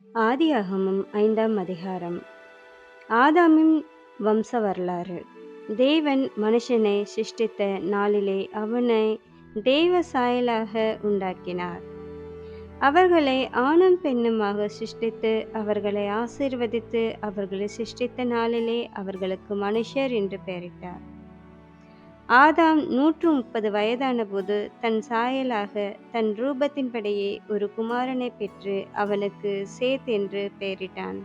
ஆதியாகமம் 5ஆம் அதிகாரம். ஆதாமின் வம்ச வரலாறு. தேவன் மனுஷனை சிருஷ்டித்த நாளிலே அவனை தேவ சாயலாக உண்டாக்கினார். அவர்களை ஆணும் பெண்ணுமாக சிருஷ்டித்து அவர்களை ஆசீர்வதித்து அவர்களை சிருஷ்டித்த நாளிலே அவர்களுக்கு மனுஷர் என்று பெயரிட்டார். ஆதாம் 130 வயதான போது தன் சாயலாக தன் ரூபத்தின்படியே ஒரு குமாரனை பெற்று அவனுக்கு சேத் என்று பெயரிட்டான்.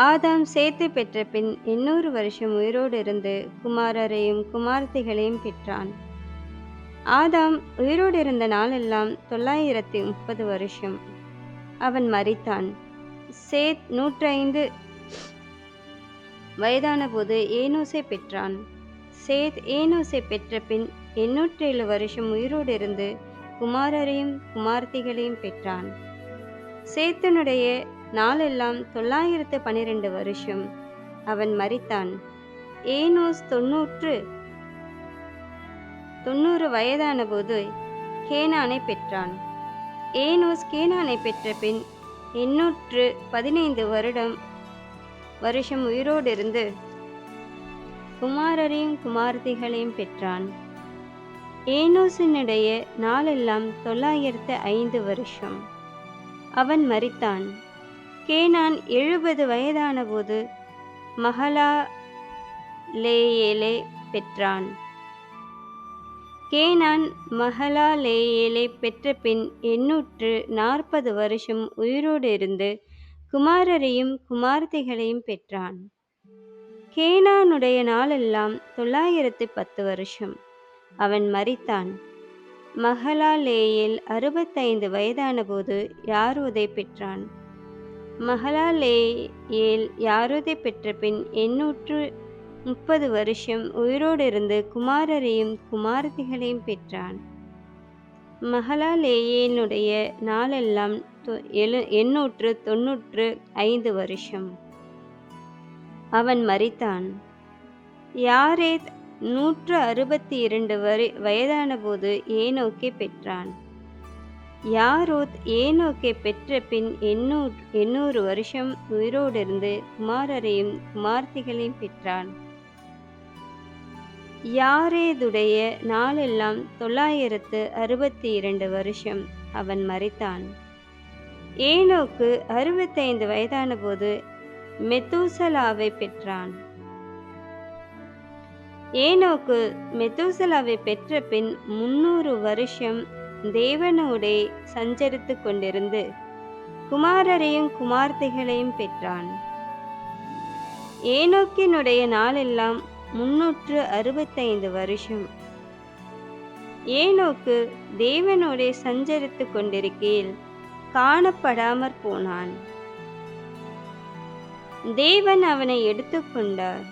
ஆதாம் சேத்தை பெற்ற பின் 800 வருஷம் உயிரோடு இருந்து குமாரரையும் குமார்த்திகளையும் பெற்றான். ஆதாம் உயிரோடு இருந்த நாளெல்லாம் 930 வருஷம். அவன் மரித்தான். சேத் 105 வயதான போது ஏனோசை பெற்றான். சேத் ஏனோசை பெற்ற பின் 807 வருஷம் உயிரோடு இருந்து குமாரரையும் குமார்த்திகளையும் பெற்றான். சேத்தனுடைய நாளெல்லாம் 912 வருஷம். அவன் மரித்தான். ஏனோஸ் 90 வயதான போது கேனானை பெற்றான். ஏனோஸ் கேனானை பெற்ற பின் 815 வருஷம் உயிரோடு இருந்து குமாரரையும் குமார்த்திகளையும் பெற்றான். ஏனோசினுடைய நாளெல்லாம் 905 வருஷம். அவன் மரித்தான். கேனான் 70 வயதான போது மகலாலேயேலை பெற்றான். கேனான் மகலாலேயேலை பெற்ற பின் 840 வருஷம் உயிரோடு இருந்து குமாரரையும் குமார்த்திகளையும் பெற்றான். கேனானுடைய நாளெல்லாம் 910 வருஷம். அவன் மரித்தான். மகலாலேயேல் 65 வயதான போது யாரோதை பெற்றான். மகலாலேயேல் யாரோதை பெற்ற பின் 830 வருஷம் உயிரோடு இருந்து குமாரரையும் குமார்த்திகளையும் பெற்றான். மகலாலேயேலுடைய நாளெல்லாம் 895 வருஷம். அவன் மரித்தான். யாரேத் 162 வயதான போது ஏனோக்கை பெற்றான். யாரோத் ஏனோக்கை பெற்ற பின் 800 வருஷம் உயிரோடு இருந்து குமாரரையும் குமார்த்திகளையும் பெற்றான். யாரேதுடைய நாளெல்லாம் 962 வருஷம். அவன் மரித்தான். ஏனோக்கு 65 வயதான போது மெத்தூசலாவை பெற்றான். ஏனோக்கு மெத்தூசலாவை பெற்ற பின் 300 வருஷம் தேவனோடே சஞ்சரித்து கொண்டிருந்து குமாரரையும் குமார்த்திகளையும் பெற்றான். ஏனோக்கினுடைய நாளெல்லாம் 365 வருஷம். ஏனோக்கு தேவனோடே சஞ்சரித்து கொண்டிருக்கையில் காணப்படாமற் போனான். தேவன் அவனை எடுத்துக்கொண்டார்.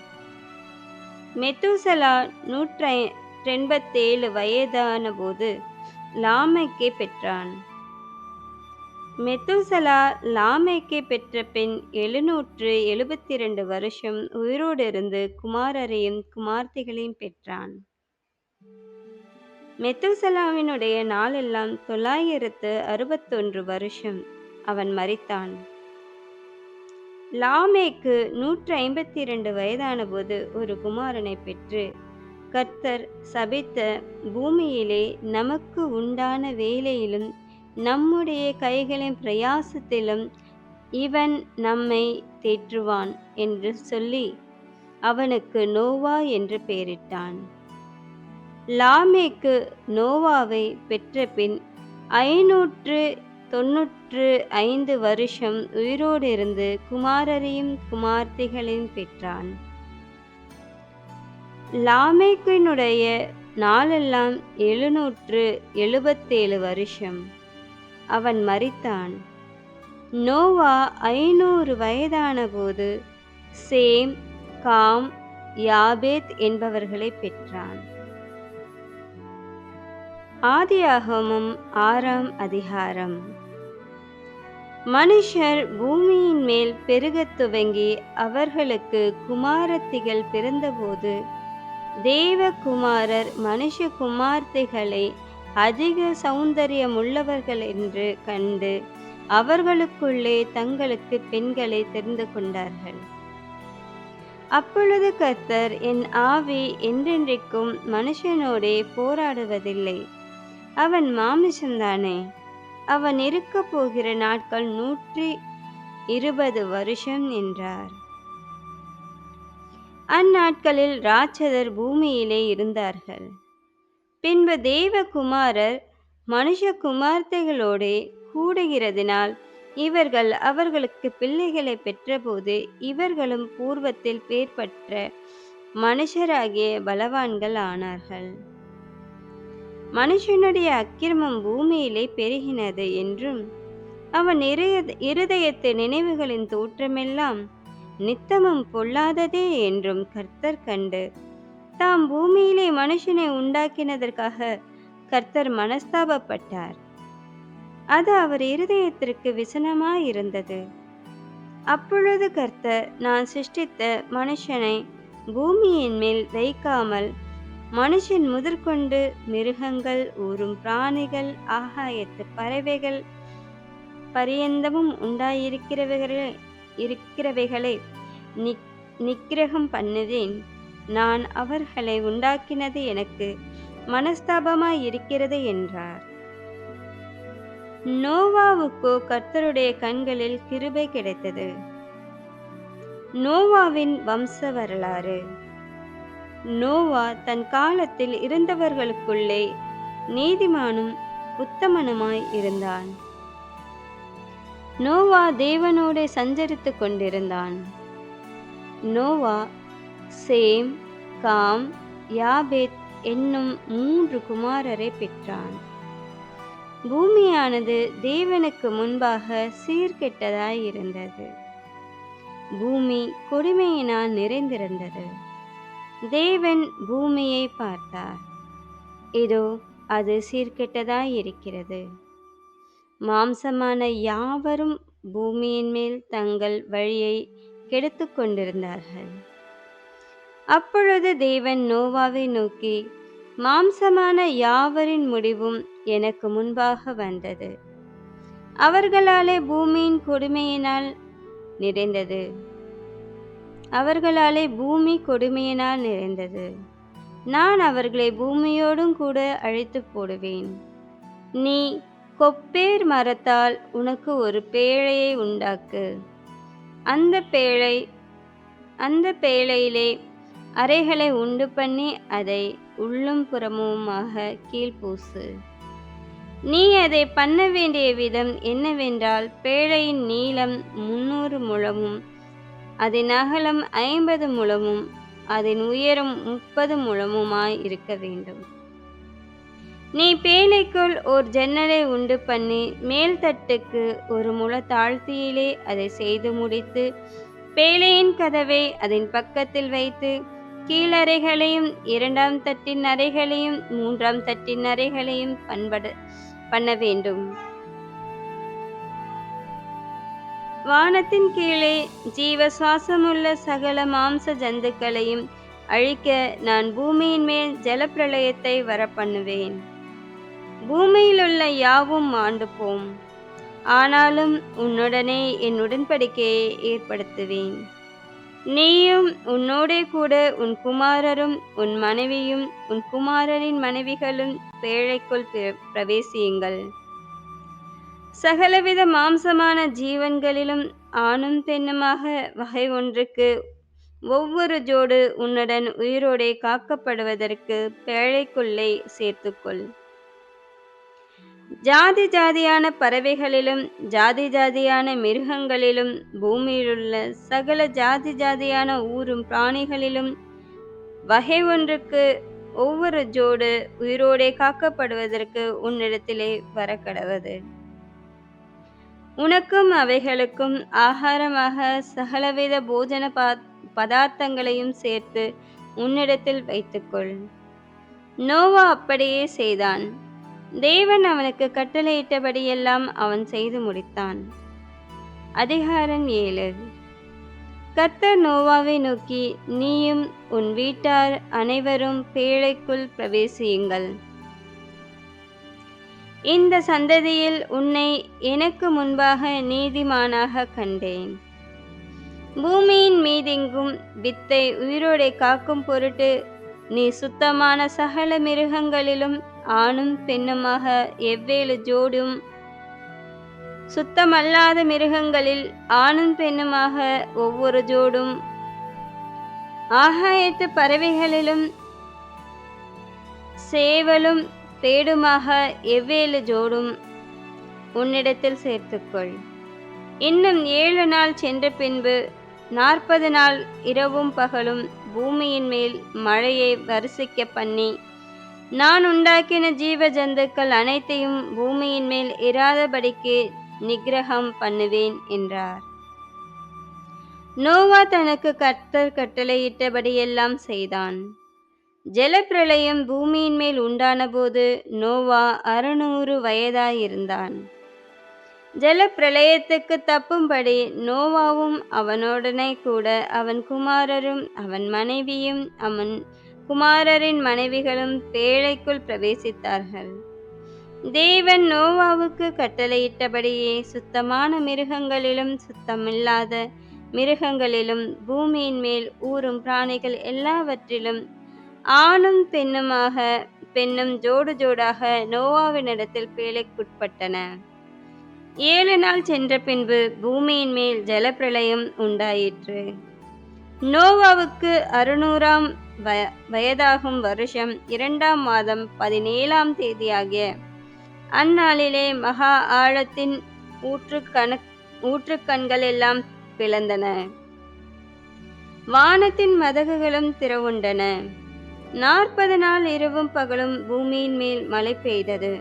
மெத்தூசலா 187 வயதான போது லாமெக்கை பெற்றான். மெத்தூசலா லாமெக்கை பெற்ற பின் 772 வருஷம் உயிரோடு இருந்து குமாரரையும் குமார்த்திகளையும் பெற்றான். மெத்தூசலாவினுடைய நாளெல்லாம் 961 வருஷம். அவன் மரித்தான். லாமேக்கு 152 வயதான போது ஒரு குமாரனை பெற்று கர்த்தர் சபித்த பூமியிலே நமக்கு உண்டான வேலையிலும் நம்முடைய கைகளின் பிரயாசத்திலும் இவன் நம்மை தேற்றுவான் என்று சொல்லி அவனுக்கு நோவா என்று பெயரிட்டான். லாமேக்கு நோவாவை பெற்ற பின் 595 வருஷம் உயிரோடு இருந்து குமாரரையும் குமார்த்திகளையும் பெற்றான். லாமேக்கினுடைய நாளெல்லாம் 777 வருஷம். அவன் மரித்தான். நோவா 500 வயதான போது சேம், காம், யாபேத் என்பவர்களை பெற்றான். ஆதியாகமம் 6ஆம் அதிகாரம். மனுஷர் பூமியின் மேல் பெருகத் துவங்கி அவர்களுக்கு குமாரத்திகள் பிறந்தபோது தேவகுமாரர் மனுஷ குமார்த்திகளை அதிக சௌந்தரியமுள்ளவர்கள் என்று கண்டு அவர்களுக்குள்ளே தங்களுக்கு பெண்களை தெரிந்து கொண்டார்கள். அப்பொழுது கர்த்தர், என் ஆவி என்றென்றைக்கும் மனுஷனோடே போராடுவதில்லை, அவன் மாமிசந்தானே, அவன் இருக்கப் போகிற நாட்கள் 120 வருஷம் என்றார். அந்நாட்களில் ராட்சதர் பூமியிலே இருந்தார்கள். பின்பு தேவகுமாரர் மனுஷகுமார்த்தைகளோடே கூடுகிறதினால் இவர்கள் அவர்களுக்கு பிள்ளைகளை பெற்றபோது இவர்களும் பூர்வத்தில் பேர் பெற்ற மனுஷராகிய பலவான்கள் ஆனார்கள். மனுஷனுடைய அக்கிரமம் பூமியிலே பெருகினது என்றும் அவன் இருதயத்து நினைவுகளின் தோற்றமெல்லாம் நித்தமும் பொல்லாததே என்றும் கர்த்தர் கண்டு, தாம் பூமியிலே மனுஷனை உண்டாக்கினதற்காக கர்த்தர் மனஸ்தாபப்பட்டார். அது அவர் இருதயத்திற்கு விசனமாயிருந்தது. அப்பொழுது கர்த்தர், நான் சிருஷ்டித்த மனுஷனை பூமியின் மேல் வைக்காமல் மனுஷன் முதற்கொண்டு மிருகங்கள், ஊரும் பிராணிகள், ஆகாயத்து பறவைகள் பரியந்தமும் இருக்கிறவைகளை நிக்கிரகம் பண்ணுவேன். நான் அவர்களை உண்டாக்கினது எனக்கு மனஸ்தாபமாய் இருக்கிறது என்றார். நோவாவுக்கோ கர்த்தருடைய கண்களில் கிருபை கிடைத்தது. நோவாவின் வம்ச வரலாறு. நோவா தன் காலத்தில் இருந்தவர்களுக்குள்ளே நீதிமானும் உத்தமனுமாய் இருந்தான். நோவா தேவனோடு சஞ்சரித்து கொண்டிருந்தான். நோவா சேம், காம், யாபேத் என்னும் 3 குமாரரை பெற்றான். பூமியானது தேவனுக்கு முன்பாக சீர்கெட்டதாய் இருந்தது. பூமி கொடுமையினால் நிறைந்திருந்தது. தேவன் பூமியை பார்த்தார், இதோ அது சீர்கெட்டதாய் இருக்கிறது. மாம்சமான யாவரும் பூமியின் மேல் தங்கள் வழியை கெடுத்து கொண்டிருந்தார்கள். அப்பொழுது தேவன் நோவாவை நோக்கி, மாம்சமான யாவரின் முடிவும் எனக்கு முன்பாக வந்தது. அவர்களாலே பூமியின் கொடுமையினால் நிறைந்தது. நான் அவர்களை பூமியோடும் கூட அழித்து போடுவேன். நீ கொப்பேர் மரத்தால் உனக்கு ஒரு பேழையை உண்டாக்கு. அந்த பேழையிலே அறைகளை உண்டு பண்ணி அதை உள்ளும் புறமுமாக கீழ்பூசு. நீ அதை பண்ண வேண்டிய விதம் என்னவென்றால், பேழையின் நீளம் 300 முழமும், அதன் அகலம் 50 முழமும், அதன் உயரம் 30 முழமுமாய் இருக்க வேண்டும். நீ பேழைக்குள் ஓர் ஜன்னலை உண்டு பண்ணி மேல் தட்டுக்கு 1 முழ தாழ்த்தியிலே அதை செய்து முடித்து, பேழையின் கதவை அதன் பக்கத்தில் வைத்து, கீழறைகளையும் 2ஆம் தட்டின் அறைகளையும் 3ஆம் தட்டின் அறைகளையும் பண்ண வேண்டும். வானத்தின் கீழே ஜீவ சுவாசமுள்ள சகல மாம்ச ஜந்துக்களையும் அழிக்க நான் பூமியின் மேல் ஜலப்பிரளயத்தை வரப்பண்ணுவேன். பூமியிலுள்ள யாவும் மாண்டு போம். ஆனாலும் உன்னுடனே என் உடன்படிக்கையை ஏற்படுத்துவேன். நீயும் உன்னோடே கூட உன் குமாரரும் உன் மனைவியும் உன் குமாரரின் மனைவிகளும் பேழைக்குள் பிரவேசியுங்கள். சகலவித மாம்சமான ஜீவன்களிலும் ஆணும் பெண்ணுமாக வகை ஒன்றுக்கு ஒவ்வொரு ஜோடு உன்னுடன் உயிரோடே காக்கப்படுவதற்கு பேழைக்குள்ளே சேர்த்துக்கொள். ஜாதி ஜாதியான பறவைகளிலும் ஜாதி ஜாதியான மிருகங்களிலும் பூமியிலுள்ள சகல ஜாதி ஜாதியான ஊரும் பிராணிகளிலும் வகை ஒன்றுக்கு ஒவ்வொரு ஜோடு உயிரோடே காக்கப்படுவதற்கு உன்னிடத்திலே வரக்கடவது. உனக்கும் அவைகளுக்கும் ஆகாரமாக சகலவித போஜன பதார்த்தங்களையும் சேர்த்து உன்னிடத்தில் வைத்துக்கொள். நோவா அப்படியே செய்தான். தேவன் அவனுக்கு கட்டளையிட்டபடியெல்லாம் அவன் செய்து முடித்தான். அதிகாரம் 7. கர்த்தர் நோவாவை நோக்கி, நீயும் உன் வீட்டார் அனைவரும் பேழைக்குள் பிரவேசியுங்கள். இந்த சந்ததியில் உன்னை எனக்கு முன்பாக நீதிமானாக கண்டேன். பூமியின் மீதெங்கும் வித்தை உயிரோடே காக்கும் பொருட்டு நீ சுத்தமான சகல மிருகங்களிலும் ஆணும் பெண்ணுமாக எவ்வேழு ஜோடும், சுத்தமல்லாத மிருகங்களில் ஆணும் பெண்ணுமாக ஒவ்வொரு ஜோடும், ஆகாயத்து பறவைகளிலும் சேவலும் பேடுமாக எவ்வேழு ஜோடும் உன்னிடத்தில் சேர்த்துக்கொள். இன்னும் 7 நாள் சென்ற பின்பு 40 நாள் இரவும் பகலும் பூமியின் மேல் மழையை வரிசிக்க பண்ணி, நான் உண்டாக்கின ஜீவ ஜந்துக்கள் அனைத்தையும் பூமியின் மேல் இராதபடிக்கு நிக்கிரகம் பண்ணுவேன் என்றார். நோவா தனக்கு கர்த்தர் கட்டளையிட்டபடியெல்லாம் செய்தான். ஜலப்பிரளயம் பூமியின் மேல் உண்டான போது நோவா 600 வயதாயிருந்தான். ஜலப்பிரளயத்துக்கு தப்பும்படி நோவாவும் அவனோடனே கூட அவன் குமாரரும் அவன் மனைவியும் அவன் குமாரரின் மனைவிகளும் பேழைக்குள் பிரவேசித்தார்கள். தேவன் நோவாவுக்கு கட்டளையிட்டபடியே சுத்தமான மிருகங்களிலும் சுத்தமில்லாத மிருகங்களிலும் பூமியின் மேல் ஊறும் பிராணிகள் எல்லாவற்றிலும் ஆணும் பெண்ணும் ஜோடு ஜோடாக நோவாவினிடத்தில் பேழைக்குட்பட்டன. 7 நாள் சென்ற பின்பு பூமியின் மேல் ஜலப்பிரளயம் உண்டாயிற்று. நோவாவுக்கு 600ஆம் வயதாகும் வருஷம் 2ஆம் மாதம் 17ஆம் தேதியாகிய அந்நாளிலே மகா ஆழத்தின் ஊற்றுக்கண்கள் எல்லாம் பிளந்தன. வானத்தின் மதகுகளும் திறவுண்டன. 40 நாள் இரவும் பகலும் பூமியின் மேல் மழை பெய்தது.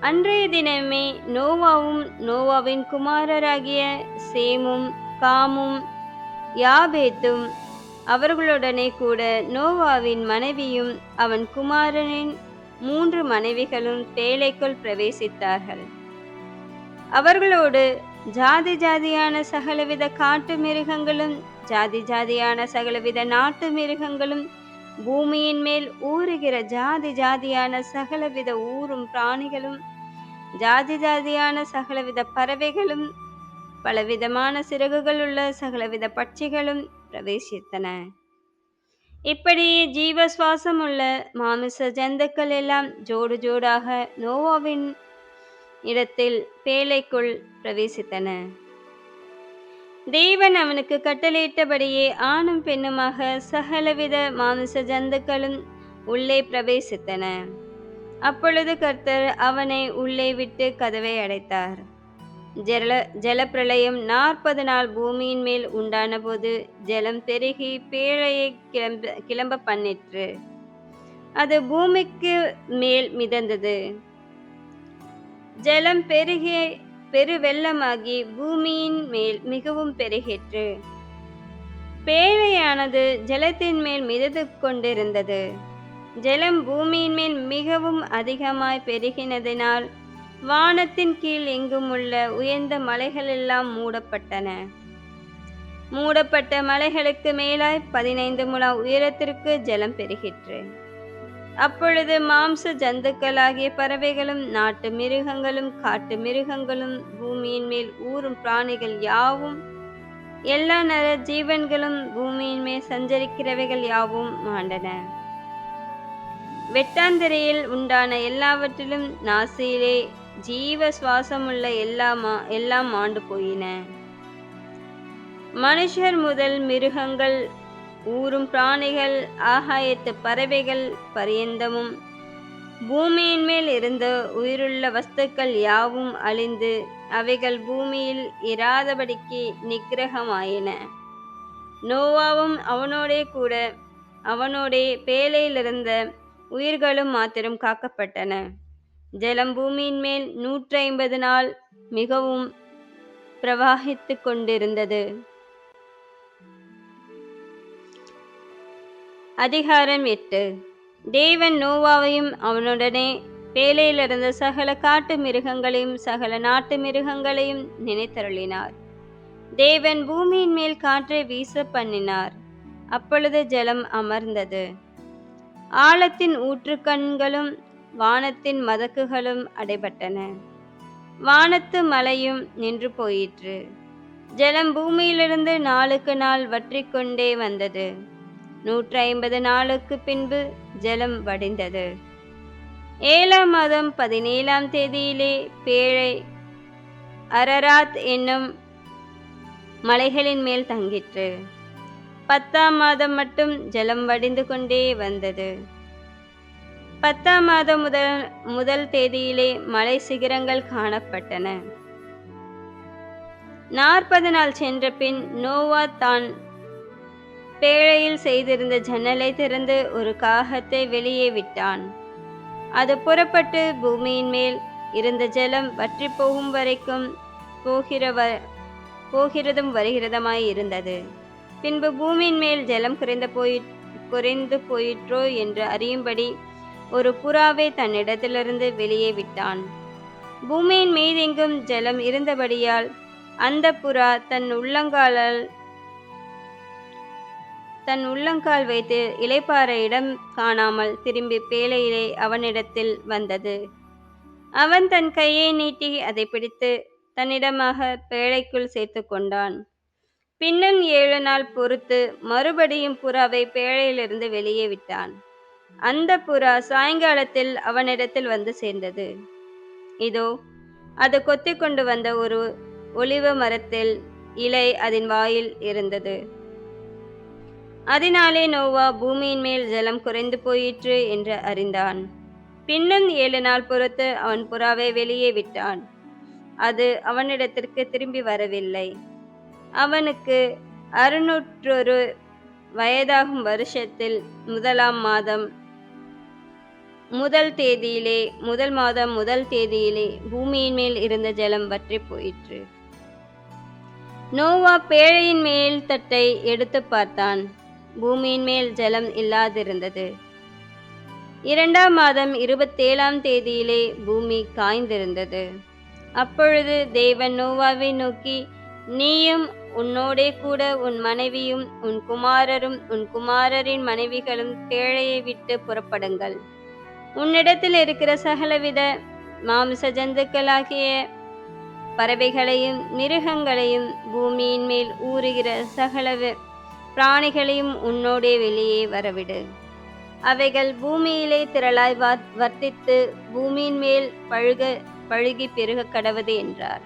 அன்றைய தினமே நோவாவும் நோவாவின் குமாரராகிய சேமும் காமும் யாபேத்தும் அவர்களுடனே கூட நோவாவின் மனைவியும் அவன் குமாரனின் 3 மனைவிகளும் பேழைக்குள் பிரவேசித்தார்கள். அவர்களோடு ஜாதி ஜாதியான சகலவித காட்டு மிருகங்களும் ஜாதி ஜாதியான சகலவித நாட்டு மிருகங்களும் பூமியின் மேல் ஊறுகிற ஜாதி ஜாதியான சகலவித ஊரும் பிராணிகளும் ஜாதி ஜாதியான சகலவித பறவைகளும் பலவிதமான சிறகுகளுள்ள சகலவித பட்சிகளும் பிரவேசித்தன. இப்படியே ஜீவ சுவாசம் உள்ள மாமிச ஜந்துக்கள் எல்லாம் ஜோடு ஜோடாக நோவாவின் இடத்தில் பேழைக்குள் பிரவேசித்தன. தேவன் அவனுக்கு கட்டளையிட்டபடியே ஆணும் பெண்ணுமாக சகலவித மாமிச ஜந்துக்களும் உள்ளே பிரவேசித்தன. அப்பொழுது கர்த்தர் அவனை உள்ளே விட்டு கதவை அடைத்தார். ஜலப்பிரளயம் 40 நாள் பூமியின் மேல் உண்டான போது ஜலம் பெருகி பேழையை கிளம்ப பண்ணிற்று. அது பூமிக்கு மேல் மிதந்தது. ஜலம் பெருகி பெருவெள்ளமாகி பூமியின் மேல் மிகவும் பெருகிற்று. பேழையானது ஜலத்தின் மேல் மிதந்து கொண்டிருந்தது. ஜலம் பூமியின் மேல் மிகவும் அதிகமாய் பெருகினதினால் வானத்தின் கீழ் எங்கும் உள்ள உயர்ந்த மலைகளெல்லாம் மூடப்பட்டன. மூடப்பட்ட மலைகளுக்கு மேலாய் 15 முழ உயரத்திற்கு ஜலம் பெருகிற்று. அப்பொழுது மாம்ச ஜந்துக்களாகிய பறவைகளும் நாட்டு மிருகங்களும் காட்டு மிருகங்களும் பூமியின் மேல் ஊறும் பிராணிகள் யாவும் எல்லா நர ஜீவன்களும் பூமியின் மேல் சஞ்சரிக்கிறவைகள் யாவும் மாண்டன. வெட்டாந்தரையில் உண்டான எல்லாவற்றிலும் நாசியிலே ஜீவ சுவாசமுள்ள எல்லாம் மாண்டு போயின. மனுஷர் முதல் மிருகங்கள் ஊரும் பிராணிகள் ஆகாயத்து பறவைகள் பரியந்தமும் பூமியின் மேல் இருந்த உயிருள்ள வஸ்துக்கள் யாவும் அழிந்து அவைகள் பூமியில் இராதபடிக்கு நிக்கிரகமாயின. நோவாவும் அவனோடே பேழையிலிருந்த உயிர்களும் மாத்திரம் காக்கப்பட்டன. ஜலம் பூமியின் மேல் 150 நாள் மிகவும் பிரவாகித்து கொண்டிருந்தது. அதிகாரம் 8. தேவன் நோவாவையும் அவனுடனே பேழையிலிருந்த சகல காட்டு மிருகங்களையும் சகல நாட்டு மிருகங்களையும் நினைத்தருளினார். தேவன் பூமியின் மேல் காற்றை வீச பண்ணினார். அப்பொழுது ஜலம் அமர்ந்தது. ஆழத்தின் ஊற்றுக்கண்களும் வானத்தின் மதகுகளும் அடைபட்டன. வானத்து மழையும் நின்று போயிற்று. ஜலம் பூமியிலிருந்து நாளுக்கு நாள் வற்றிக் கொண்டே வந்தது. 150 நாளுக்கு பின்பு ஜலம் வடிந்தது. 7ஆம் மாதம் 17ஆம் தேதியிலே பேழை அரராத் என்னும் மலைகளின் மேல் தங்கிற்று. 10ஆம் மாதம் மட்டும் ஜலம் வடிந்து கொண்டே வந்தது. 10ஆம் மாதம் முதல் தேதியிலே மலை சிகரங்கள் காணப்பட்டன. 40 நாள் சென்ற பின் நோவா தான் பேழையில் செய்திருந்த ஜன்னலை திறந்து ஒரு காகத்தை வெளியே விட்டான். அது புறப்பட்டு பூமியின் மேல் இருந்த ஜலம் வற்றி போகும் வரைக்கும் போகிறதும் வருகிறதுமாய் இருந்தது. பின்பு பூமியின் மேல் ஜலம் குறைந்து போயிற்றோ என்று அறியும்படி ஒரு புறாவை தன்னிடத்திலிருந்து வெளியே விட்டான். பூமியின் மீதெங்கும் ஜலம் இருந்தபடியால் அந்த புறா தன் உள்ளங்கால் வைத்து இளைப்பாற இடம் காணாமல் திரும்பி பேழையிலே அவனிடத்தில் வந்தது. அவன் தன் கையை நீட்டி அதை பிடித்து தன்னிடமாக பேழைக்குள் சேர்த்து கொண்டான். பின்னும் 7 நாள் பொறுத்து மறுபடியும் புறாவை பேழையிலிருந்து வெளியே விட்டான். அந்த புறா சாயங்காலத்தில் அவனிடத்தில் வந்து சேர்ந்தது. இதோ அது கொத்தி கொண்டு வந்த ஒரு ஒலிவ மரத்தில் இலை அதன் வாயில் இருந்தது. அதனாலே நோவா பூமியின் மேல் ஜலம் குறைந்து போயிற்று என்று அறிந்தான். பின்னும் 7 நாள் பொறுத்து அவன் புறாவை வெளியே விட்டான். அது அவனிடத்திற்கு திரும்பி வரவில்லை. அவனுக்கு 601 வயதாகும் வருஷத்தில் 1ஆம் மாதம் முதல் தேதியிலே பூமியின் மேல் இருந்த ஜலம் வற்றி போயிற்று. நோவா பேழையின் மேல் தட்டை எடுத்து பார்த்தான். பூமியின் மேல் ஜலம் இல்லாதிருந்தது. 2ஆம் மாதம் 27ஆம் தேதியிலே பூமி காய்ந்திருந்தது. அப்பொழுது தேவன் நோவாவை நோக்கி, நீயும் உன்னோடே கூட உன் மனைவியும் உன் குமாரரும் உன் குமாரரின் மனைவிகளும் பேழையை விட்டு புறப்படுங்கள். உன்னிடத்தில் இருக்கிற சகலவித மாமிச ஜந்துக்களாகிய பறவைகளையும் மிருகங்களையும் பூமியின் மேல் ஊறுகிற சகல பிராணிகளையும் உன்னோடே வெளியே வரவிடு. அவைகள் பூமியிலே திரளாய் வர்த்தித்து பூமியின் மேல் பழுகி பெருக கடவது என்றார்.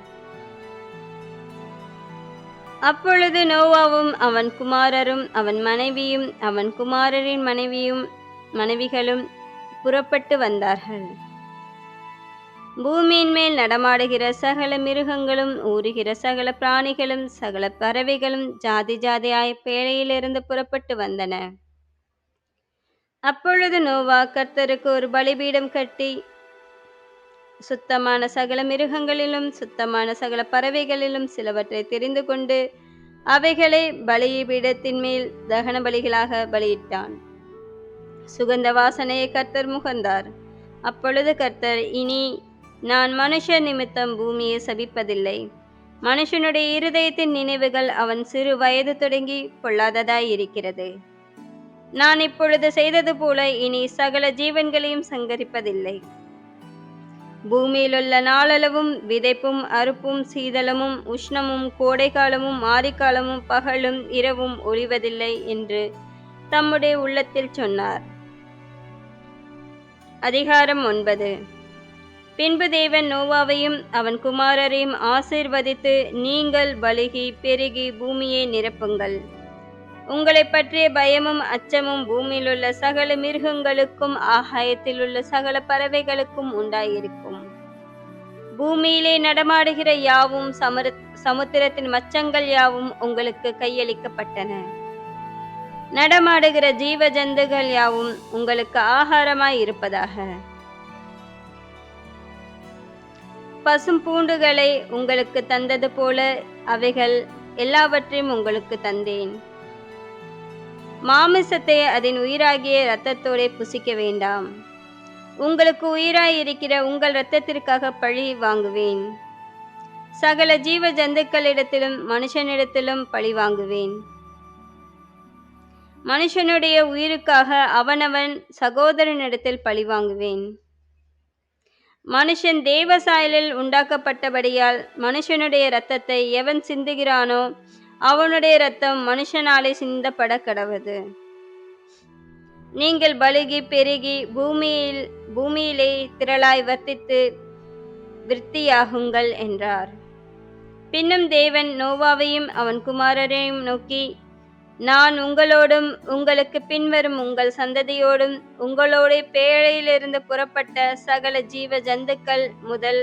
அப்பொழுது நோவாவும் அவன் குமாரரும் அவன் மனைவியும் அவன் குமாரரின் மனைவிகளும் புறப்பட்டு வந்தார்கள். பூமியின் மேல் நடமாடுகிற சகல மிருகங்களும் ஊறுகிற சகல பிராணிகளும் சகல பறவைகளும் ஜாதி ஜாதியாய் பேழையிலிருந்து புறப்பட்டு வந்தன. அப்பொழுது நோவா கர்த்தருக்கு ஒரு பலிபீடம் கட்டி சுத்தமான சகல மிருகங்களிலும் சுத்தமான சகல பறவைகளிலும் சிலவற்றை தெரிந்து கொண்டு அவைகளை பலிபீடத்தின் மேல் தகன பலிகளாக பலியிட்டான். சுகந்த வாசனையை கர்த்தர் முகர்ந்தார். அப்பொழுது கர்த்தர், இனி நான் மனுஷர் நிமித்தம் பூமியை சபிப்பதில்லை. மனுஷனுடைய இருதயத்தின் நினைவுகள் அவன் சிறு வயது தொடங்கி பொல்லாததாய் இருக்கிறது. நான் இப்பொழுது செய்தது போல இனி சகல ஜீவன்களையும் சங்கரிப்பதில்லை. பூமியிலுள்ள நாளளவும் விதைப்பும் அறுப்பும் சீதளமும் உஷ்ணமும் கோடைக்காலமும் ஆரிக்காலமும் பகலும் இரவும் ஒழிவதில்லை என்று தம்முடைய உள்ளத்தில் சொன்னார். அதிகாரம் 9. பின்பு தேவன் நோவாவையும் அவன் குமாரரையும் ஆசீர்வதித்து, நீங்கள் பலுகி பெருகி பூமியை நிரப்புங்கள். உங்களை பற்றிய பயமும் அச்சமும் பூமியிலுள்ள சகல மிருகங்களுக்கும் ஆகாயத்தில் உள்ள சகல பறவைகளுக்கும் உண்டாயிருக்கும். பூமியிலே நடமாடுகிற யாவும் சமுத்திரத்தின் மச்சங்கள் யாவும் உங்களுக்கு கையளிக்கப்பட்டன. நடமாடுகிற ஜீவ ஜந்துகள் யாவும் உங்களுக்கு ஆகாரமாய் இருப்பதாக. பசும் பூண்டுகளை உங்களுக்கு தந்தது போல அவைகள் எல்லாவற்றையும் உங்களுக்கு தந்தேன். மாமிசத்தை அதன் உயிராகிய இரத்தத்தோடே புசிக்க வேண்டாம். உங்களுக்கு உயிராய் இருக்கிற உங்கள் இரத்தத்திற்காக பழி வாங்குவேன். சகல ஜீவ ஜந்துக்களிடத்திலும் மனுஷனிடத்திலும் பழி வாங்குவேன். மனுஷனுடைய உயிருக்காக அவனவன் சகோதரனிடத்தில் பழிவாங்குவேன். மனுஷன் தேவ சாயலில் உண்டாக்கப்பட்டபடியால் மனுஷனுடைய இரத்தத்தை எவன் சிந்துகிறானோ அவனுடைய இரத்தம் மனுஷனாலே சிந்தப்பட கடவது. நீங்கள் பலுகி பெருகி பூமியிலே திரளாய் வர்த்தித்து விருத்தியாகுங்கள் என்றார். பின்னும் தேவன் நோவாவையும் அவன் குமாரரையும் நோக்கி, நான் உங்களோடும் உங்களுக்கு பின்வரும் உங்கள் சந்ததியோடும் உங்களோட பேழையிலிருந்து புறப்பட்ட சகல ஜீவ ஜந்துக்கள் முதல்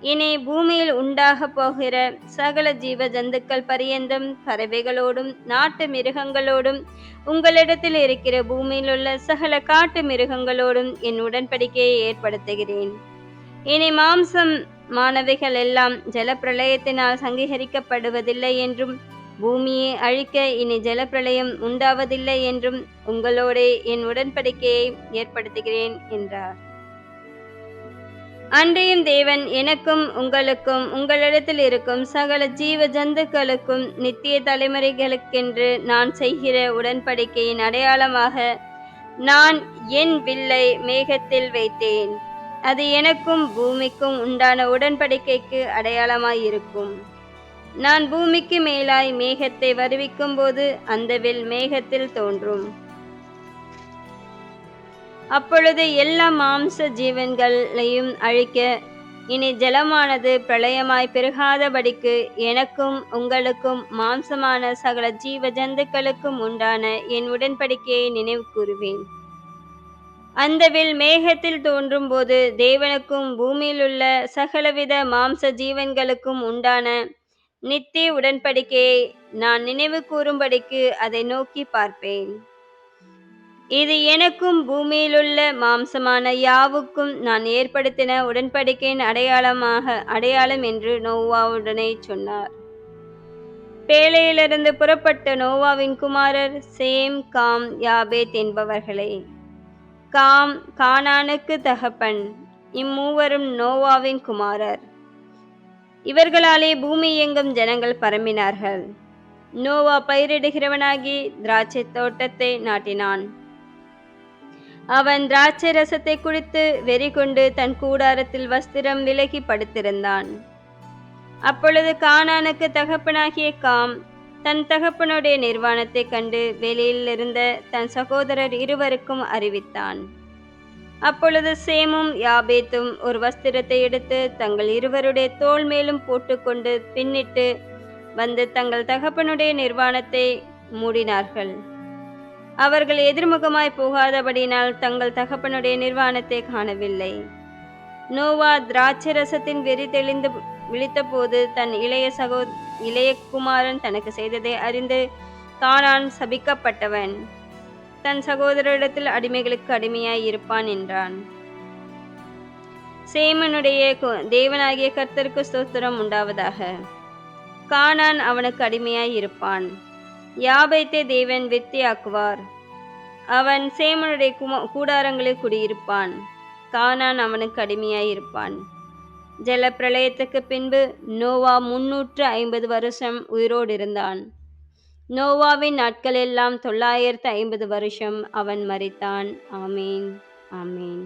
இனி பூமியில் உண்டாக போகிற சகல ஜீவ ஜந்துக்கள் பரியந்தம் பறவைகளோடும் நாட்டு மிருகங்களோடும் உங்களிடத்தில் இருக்கிற பூமியில் உள்ள சகல காட்டு மிருகங்களோடும் என் உடன்படிக்கையை ஏற்படுத்துகிறேன். இனி மாம்சம் மாணவிகள் எல்லாம் ஜலப்பிரளயத்தினால் சங்கீகரிக்கப்படுவதில்லை என்றும் பூமியை அழிக்க இனி ஜலப்பிரளயம் உண்டாவதில்லை என்றும் உங்களோட என் உடன்படிக்கையை ஏற்படுத்துகிறேன் என்றார். அன்றையும் தேவன் எனக்கும் உங்களுக்கும் உங்களிடத்தில் இருக்கும் சகல ஜீவ ஜந்துக்களுக்கும் நித்திய தலைமுறைகளுக்கென்று நான் செய்கிற உடன்படிக்கையின் அடையாளமாக நான் என் வில்லை மேகத்தில் வைத்தேன். அது எனக்கும் பூமிக்கும் உண்டான உடன்படிக்கைக்கு அடையாளமாயிருக்கும். நான் பூமிக்கு மேலாய் மேகத்தை வருவிக்கும் போது அந்த வில் மேகத்தில் தோன்றும். அப்பொழுது எல்லா மாம்ச ஜீவன்களையும் அழிக்க இனி ஜலமானது பிரளயமாய் பெருகாதபடிக்கு எனக்கும் உங்களுக்கும் மாம்சமான சகல ஜீவ ஜந்துக்களுக்கும் உண்டான என் உடன்படிக்கையை நினைவு கூறுவேன். அந்த வில் மேகத்தில் தோன்றும் போது தேவனுக்கும் பூமியிலுள்ள சகலவித மாம்ச ஜீவன்களுக்கும் உண்டான நித்திய உடன்படிக்கையை நான் நினைவு கூறும்படிக்கு அதை நோக்கி பார்ப்பேன். இது எனக்கும் பூமியிலுள்ள மாம்சமான யாவுக்கும் நான் ஏற்படுத்தின உடன்படிக்கையின் அடையாளம் என்று நோவாவுடனே சொன்னார். பேழையிலிருந்து புறப்பட்ட நோவாவின் குமாரர் சேம், காம், யாபேத் என்பவர்களே. காம் கானானுக்கு தகப்பன். இம்மூவரும் நோவாவின் குமாரர். இவர்களாலே பூமி எங்கும் ஜனங்கள் பரம்பினார்கள். நோவா பயிரிடுகிறவனாகி திராட்சை தோட்டத்தை நாட்டினான். அவன் திராட்சை ரசத்தை குடித்து வெறி கொண்டு தன் கூடாரத்தில் வஸ்திரம் விலகி படுத்திருந்தான். அப்பொழுது கானானுக்கு தகப்பனாகிய காம் தன் தகப்பனுடைய நிர்வாணத்தை கண்டு வெளியில் இருந்த தன் சகோதரர் இருவருக்கும் அறிவித்தான். அப்பொழுது சேமும் யாபேத்தும் ஒரு வஸ்திரத்தை எடுத்து தங்கள் இருவருடைய தோள் மேலும் போட்டுக்கொண்டு பின்னிட்டு வந்து தங்கள் தகப்பனுடைய நிர்வாணத்தை மூடினார்கள். அவர்கள் எதிர்முகமாய் போகாதபடினால் தங்கள் தகப்பனுடைய நிர்வாணத்தை காணவில்லை. நோவா திராட்சை ரசத்தின் வெறி தெளிந்து விழித்த போது தன் இளைய குமாரன் தனக்கு செய்ததை அறிந்து கானான் சபிக்கப்பட்டவன், தன் சகோதரிடத்தில் அடிமைகளுக்கு அடிமையாய் இருப்பான் என்றான். சேமனுடைய தேவனாகிய கர்த்தருக்கு ஸ்தோத்திரம் உண்டாவதாக. கானான் அவனுக்கு அடிமையாய் இருப்பான். யாபேத்தை தேவன் விருத்தியாக்குவார். அவன் சேமனுடைய கூடாரங்களில் குடியிருப்பான். கானான் அவனுக்கு அடிமையாய் இருப்பான். ஜல பிரளயத்துக்கு பின்பு நோவா 350 வருஷம் உயிரோடு இருந்தான். நோவாவின் நாட்கள் எல்லாம் 950 வருஷம் அவன் மரித்தான். ஆமேன், ஆமேன்.